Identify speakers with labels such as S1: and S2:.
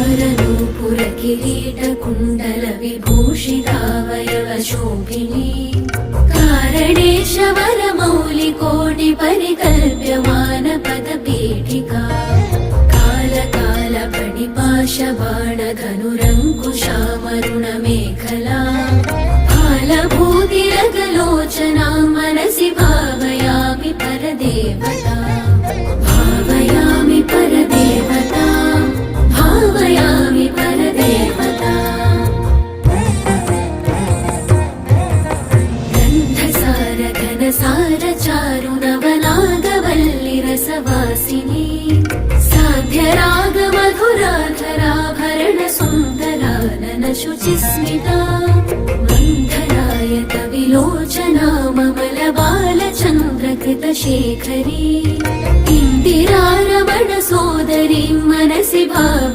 S1: हारनूपुर किरीट कुण्डल विभूषितावयव शोभिनी कारणेश वरमौलि कोटि परिकल्प्यमान पदपीठिका काल काल पणिपाश बाण धनुरङ्कुशामरुण मेखला फालभूतिरगलोचना मनसि भावयामि परदेवता भावयामि परदेवता भावयामि परदेवता गन्धसार घनसार चारु नवनागवल्लि रसवासिनी साध्यराग मधुराधराभरण सुन्दरानन शुचिस्मिता मन्थरायत विलोचना ममल बालचन्द्रकृतशेखरी इन्दिरा रमण सोदरी मनसि भाव